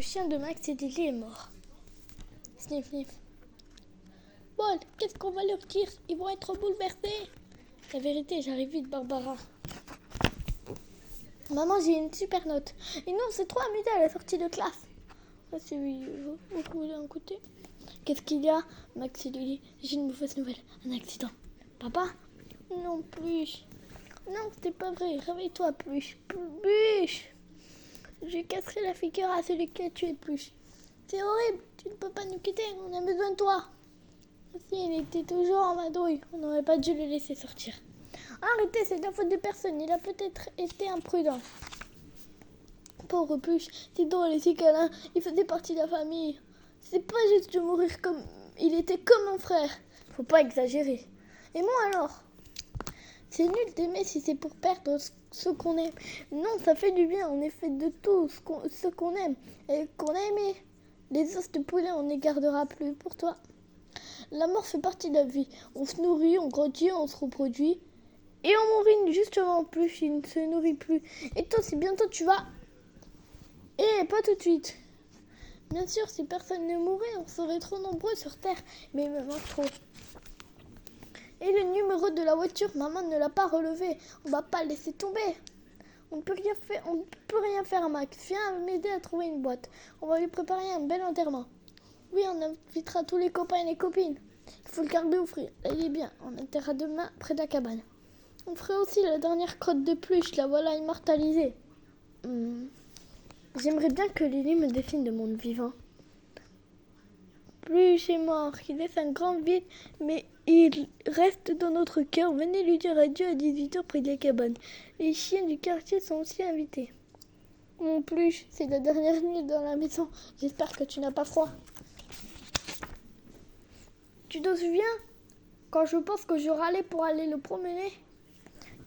chien de Max et Lily est mort. Sniff, sniff. Paul, qu'est-ce qu'on va leur dire? Ils vont être bouleversés. La vérité, j'arrive vite, Barbara. Maman, j'ai une super note. Et nous, on s'est trop amusés à la sortie de classe. Ah, c'est oui, vous voulez un côté? Qu'est-ce qu'il y a? Max et Lily, j'ai une mauvaise nouvelle. Un accident. Papa? Non, plus. Non, c'était pas vrai. Réveille-toi, plus. Plus. Je casserai la figure à celui qui a tué plus. C'est horrible. Tu ne peux pas nous quitter. On a besoin de toi. Si, il était toujours en vadrouille. On n'aurait pas dû le laisser sortir. Arrêtez, c'est de la faute de personne. Il a peut-être été imprudent. Pauvre Pluche, c'est drôle et c'est câlin. Il faisait partie de la famille. C'est pas juste de mourir comme... Il était comme un frère. Faut pas exagérer. Et moi alors? C'est nul d'aimer si c'est pour perdre ce qu'on aime. Non, ça fait du bien. On est fait de tout ce qu'on aime et qu'on a aimé. Les os de poulet, on ne les gardera plus pour toi. La mort fait partie de la vie. On se nourrit, on grandit, on se reproduit. Et on mourit justement plus, il ne se nourrit plus. Et toi, si bientôt tu vas... Eh, pas tout de suite. Bien sûr, si personne ne mourait, on serait trop nombreux sur Terre. Mais il me manque trop. Et le numéro de la voiture, maman ne l'a pas relevé. On va pas le laisser tomber. On ne peut rien faire à Max. Viens m'aider à trouver une boîte. On va lui préparer un bel enterrement. Oui, on invitera tous les copains et les copines. Il faut le garder au frais. Là, il est bien. On enterrera demain près de la cabane. On ferait aussi la dernière crotte de Pluche. La voilà immortalisée. J'aimerais bien que Lily me dessine de monde vivant. Pluche est mort. Il laisse un grand vide, mais il reste dans notre cœur. Venez lui dire adieu à 18h près de la cabane. Les chiens du quartier sont aussi invités. Mon Pluche, c'est la dernière nuit dans la maison. J'espère que tu n'as pas froid. Tu te souviens quand je pense que je râlais pour aller le promener?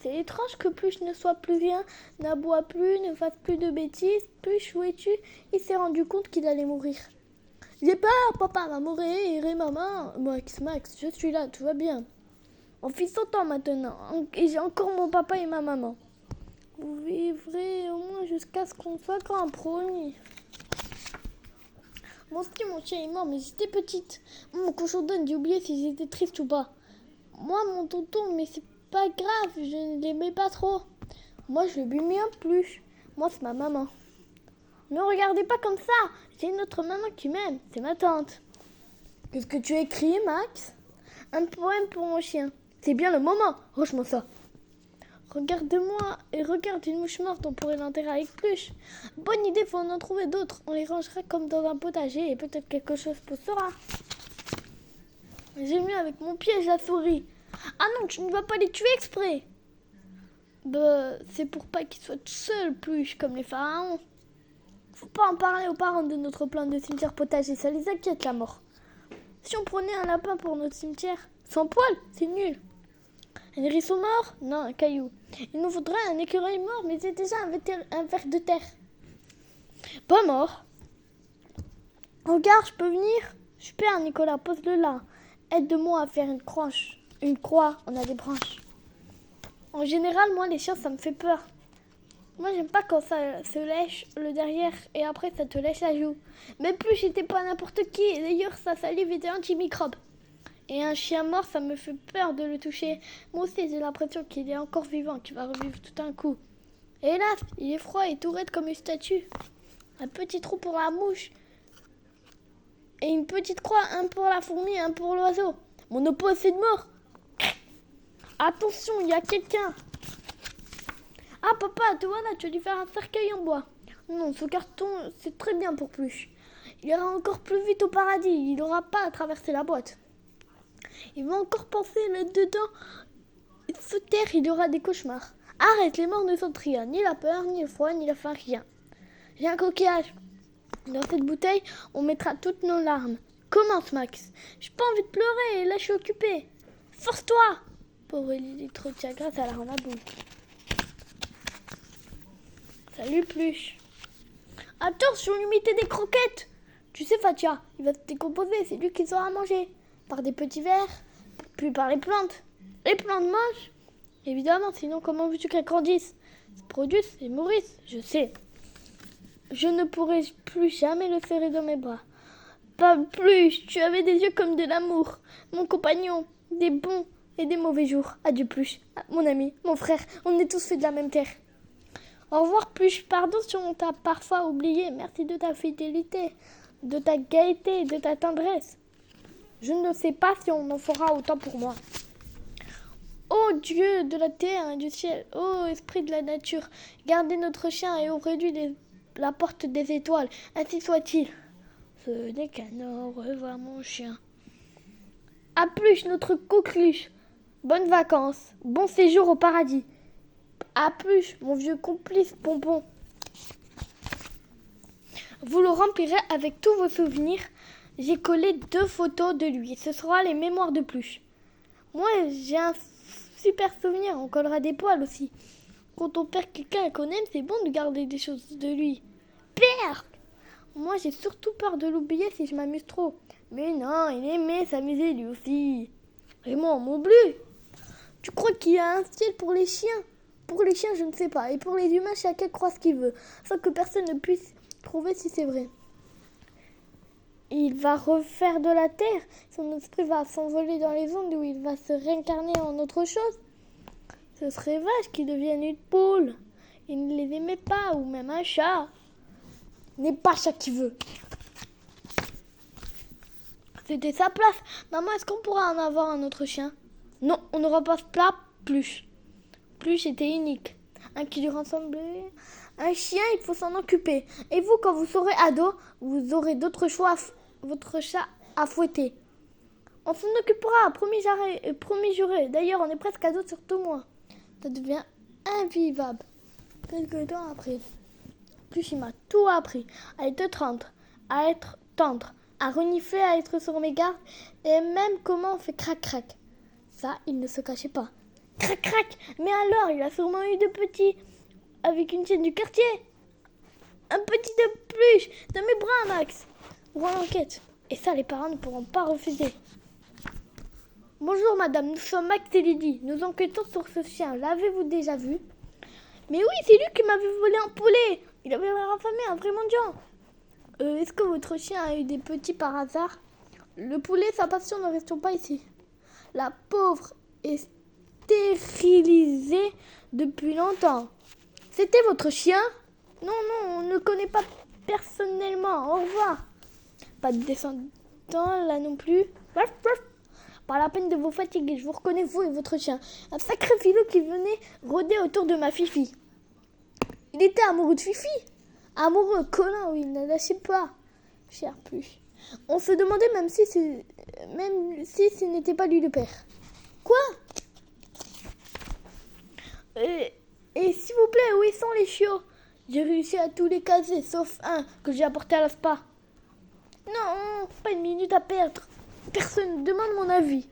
C'est étrange que Pluche ne soit plus rien, n'aboie plus, ne fasse plus de bêtises. Pluche, où es-tu? Il s'est rendu compte qu'il allait mourir. J'ai peur, papa va mourir et maman. Max, je suis là, tout va bien. On vit 100 ans maintenant et j'ai encore mon papa et ma maman. Vous vivrez au moins jusqu'à ce qu'on soit grand, promis. Mon chien est mort, mais j'étais petite. Mon cochon d'âne, j'ai oublié si j'étais triste ou pas. Moi, mon tonton, mais c'est pas grave, je ne l'aimais pas trop. Moi, je lui mets un plus. Moi, c'est ma maman. Ne regardez pas comme ça. J'ai une autre maman qui m'aime, c'est ma tante. Qu'est-ce que tu écris, Max? Un poème pour mon chien. C'est bien le moment. Range-moi ça. Regarde-moi et regarde une mouche morte, on pourrait l'enterrer avec Pluche. Bonne idée, faut en trouver d'autres. On les rangera comme dans un potager et peut-être quelque chose poussera. J'ai mis avec mon piège la souris. Ah non, tu ne vas pas les tuer exprès. C'est pour pas qu'ils soient tout seuls, Pluche, comme les pharaons. Faut pas en parler aux parents de notre plan de cimetière potager, ça les inquiète la mort. Si on prenait un lapin pour notre cimetière, sans poil, c'est nul. Un hérisson mort? Non, un caillou. Il nous faudrait un écureuil mort, mais c'est déjà un ver de terre. Pas mort. Regarde, je peux venir? Super, Nicolas, pose-le là. Aide-moi à faire une croix, on a des branches. En général, moi, les chiens, ça me fait peur. Moi, j'aime pas quand ça se lèche le derrière et après, ça te lèche la joue. Mais plus, j'étais pas n'importe qui. Et d'ailleurs, sa salive était antimicrobe. Et un chien mort, ça me fait peur de le toucher. Moi aussi, j'ai l'impression qu'il est encore vivant, qu'il va revivre tout un coup. Et hélas, il est froid et tout raide comme une statue. Un petit trou pour la mouche. Et une petite croix, un pour la fourmi, un pour l'oiseau. Mon oppo est fait de mort. Attention, il y a quelqu'un. Ah papa, te voilà, tu vas lui faire un cercueil en bois. Non, ce carton, c'est très bien pour Pluche. Il ira encore plus vite au paradis, il n'aura pas à traverser la boîte. Il va encore penser là-dedans. Se taire, il aura des cauchemars. Arrête, les morts ne sentent rien, ni la peur, ni le froid, ni la faim, rien. J'ai un coquillage. Dans cette bouteille, on mettra toutes nos larmes. Commence, Max. J'ai pas envie de pleurer, là je suis occupée. Force-toi. Pauvre Lily, trop de chagrin, ça la rend la boule. Salut, Pluche. Attention, lui mettez des croquettes. Tu sais, Fatia, il va se décomposer, c'est lui qui saura manger. Par des petits vers, puis par les plantes. Les plantes moches? Évidemment, sinon comment veux-tu qu'elles grandissent, se produisent et nourrissent? Je sais. Je ne pourrai plus jamais le serrer dans mes bras. Pas plus, tu avais des yeux comme de l'amour. Mon compagnon, des bons et des mauvais jours. Adieu Pluche, mon ami, mon frère, on est tous faits de la même terre. Au revoir Pluche, pardon si on t'a parfois oublié. Merci de ta fidélité, de ta gaieté, de ta tendresse. Je ne sais pas si on en fera autant pour moi. Ô Dieu de la terre et du ciel, ô esprit de la nature, gardez notre chien et ouvrez-lui la porte des étoiles, ainsi soit-il. Ce n'est qu'un au revoir mon chien. À plus notre coqueluche. Bonnes vacances, bon séjour au paradis. À plus mon vieux complice Pompon. Vous le remplirez avec tous vos souvenirs. J'ai collé 2 photos de lui. Ce sera les mémoires de Pluche. Moi, j'ai un super souvenir. On collera des poils aussi. Quand on perd quelqu'un qu'on aime, c'est bon de garder des choses de lui. Père! Moi, j'ai surtout peur de l'oublier si je m'amuse trop. Mais non, il aimait s'amuser lui aussi. Et moi, mon bleu. Tu crois qu'il y a un style pour les chiens? Pour les chiens, je ne sais pas. Et pour les humains, chacun croit ce qu'il veut, sans que personne ne puisse prouver si c'est vrai. Il va refaire de la terre. Son esprit va s'envoler dans les ondes où il va se réincarner en autre chose. Ce serait vache qu'il devienne une poule. Il ne les aimait pas, ou même un chat. N'est pas chat qui veut. C'était sa place. Maman, est-ce qu'on pourra en avoir un autre chien? Non, on n'aura pas ce plat. Pluche. Pluche était unique. Un qui lui ressemblait. Un chien, il faut s'en occuper. Et vous, quand vous serez ado, vous aurez d'autres choix, votre chat à fouetter. On s'en occupera, promis juré. D'ailleurs, on est presque ado, surtout moi. Ça devient invivable. Quelque temps après. Pluche, il m'a tout appris. À être tendre, à renifler, à être sur mes gardes, et même comment on fait crac-crac. Ça, il ne se cachait pas. Crac-crac! Mais alors, il a sûrement eu de petits avec une chienne du quartier. Un petit de Pluche dans mes bras, Max. Ouvrons l'enquête. Et ça, les parents ne pourront pas refuser. Bonjour, madame. Nous sommes Max et Lydie. Nous enquêtons sur ce chien. L'avez-vous déjà vu? Mais oui, c'est lui qui m'avait volé un poulet. Il avait l'air affamé, un vrai mendiant. Est-ce que votre chien a eu des petits par hasard? Le poulet, sa passion, ne restons pas ici. La pauvre est stérilisée depuis longtemps. C'était votre chien? Non, on ne le connaît pas personnellement. Au revoir. Pas de descendant là non plus. Pas la peine de vous fatiguer. Je vous reconnais, vous et votre chien. Un sacré filou qui venait rôder autour de ma Fifi. Il était amoureux de Fifi. Amoureux, collant, oui, il ne lâchait pas. Cher Pluche. On se demandait même si ce n'était pas lui le père. Quoi? Et s'il vous plaît, où sont les chiots? J'ai réussi à tous les caser, sauf un que j'ai apporté à la spa. Non, pas une minute à perdre. Personne ne demande mon avis.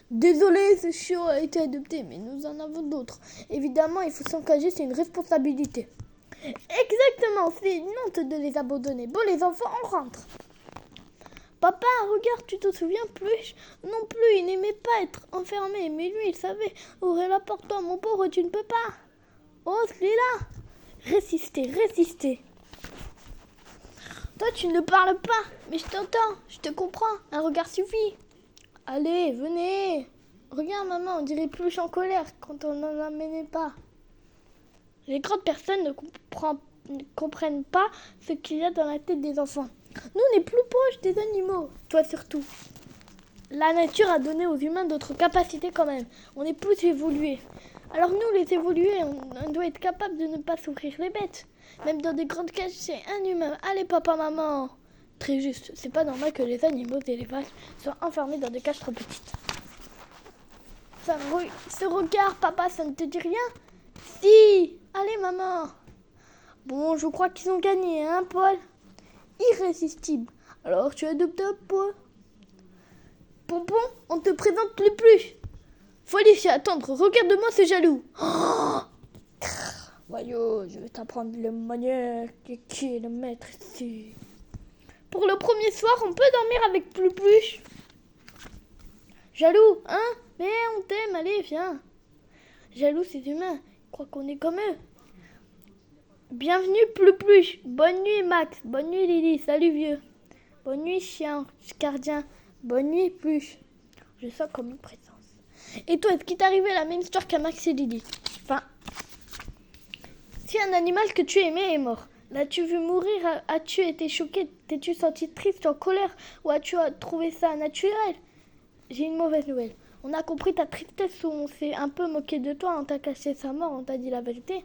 Désolé, ce chiot a été adopté, mais nous en avons d'autres. Évidemment, il faut s'engager, c'est une responsabilité. Exactement, c'est une honte de les abandonner. Bon, les enfants, on rentre. Papa, regarde, tu te souviens plus? Non plus, il n'aimait pas être enfermé, mais lui, il savait ouvrir la porte. Toi, mon pauvre, tu ne peux pas. Oh, celui-là. Résister. Toi, tu ne parles pas, mais je t'entends, je te comprends. Un regard suffit. Allez, venez. Regarde, maman, on dirait Pluche en colère quand on n'en amenait pas. Les grandes personnes ne comprennent pas ce qu'il y a dans la tête des enfants. Nous, on est plus proches des animaux, toi surtout. La nature a donné aux humains d'autres capacités quand même. On est plus évolués. Alors nous, les évolués, on doit être capable de ne pas souffrir les bêtes. Même dans des grandes cages, c'est inhumain. Allez, papa, maman. Très juste. C'est pas normal que les animaux et les vaches soient enfermés dans des cages trop petites. Ce regard, papa, ça ne te dit rien? Si. Allez, maman. Bon, je crois qu'ils ont gagné, hein, Paul? Irrésistible. Alors, tu adoptes un Paul? Pompon, on te présente les Pluches. Faut laisser attendre. Regarde-moi, c'est jaloux. Oh, voyons, je vais t'apprendre les manières. Qui est le maître ici? Pour le premier soir, on peut dormir avec Pluche. Jaloux, hein? Mais on t'aime, allez, viens. Jaloux, c'est humain. Ils croient qu'on est comme eux. Bienvenue Plouplouche. Bonne nuit Max. Bonne nuit Lily. Salut vieux. Bonne nuit chien gardien. Bonne nuit Pluche. Je sens comme une présence. Et toi, est-ce qu'il t'est arrivé la même histoire qu'à Max et Lily? Enfin, si un animal que tu aimais est mort, l'as-tu vu mourir? As-tu été choqué? T'es-tu senti triste, en colère? Ou as-tu trouvé ça naturel? J'ai une mauvaise nouvelle. On a compris ta tristesse, ou on s'est un peu moqué de toi, on t'a caché sa mort, on t'a dit la vérité.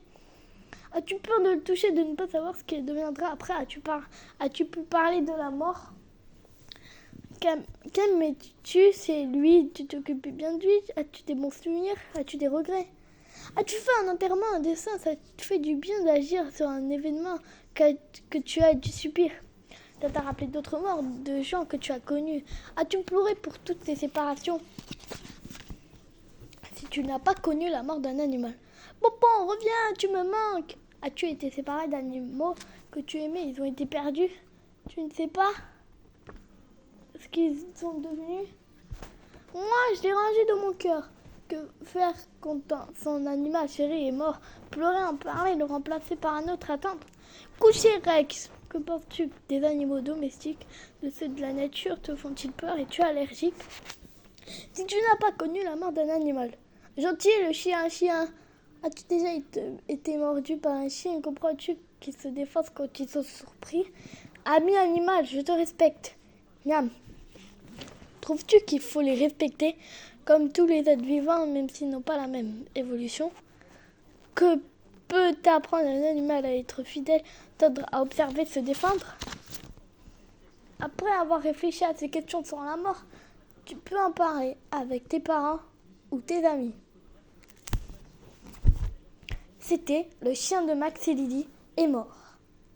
As-tu peur de le toucher, de ne pas savoir ce qu'il deviendra après? As-tu pu parler de la mort? Qu'aimais-tu? C'est lui, tu t'occupais bien de lui? As-tu des bons souvenirs? As-tu des regrets? As-tu fait un enterrement, un dessin? Ça te fait du bien d'agir sur un événement que tu as dû subir? Ça t'a rappelé d'autres morts, de gens que tu as connus? As-tu pleuré pour toutes ces séparations? Si tu n'as pas connu la mort d'un animal. Pompon, reviens, tu me manques. As-tu été séparé d'animaux que tu aimais? Ils ont été perdus? Tu ne sais pas ce qu'ils sont devenus? Moi, je l'ai rangé dans mon cœur. Que faire quand son animal chéri est mort? Pleurer, en parler, le remplacer par un autre, attendre? Coucher, Rex. Que penses-tu des animaux domestiques? De ceux de la nature te font-ils peur? Es-tu allergique? Si tu n'as pas connu la mort d'un animal. Gentil, le chien. As-tu déjà été mordu par un chien? Comprends-tu qu'ils se défendent quand ils sont surpris? Ami animal, je te respecte. Miam. Trouves-tu qu'il faut les respecter comme tous les êtres vivants, même s'ils n'ont pas la même évolution? Que peut apprendre un animal à être fidèle, à observer, se défendre? Après avoir réfléchi à ces questions sur la mort, tu peux en parler avec tes parents ou tes amis. C'était le chien de Max et Lily est mort.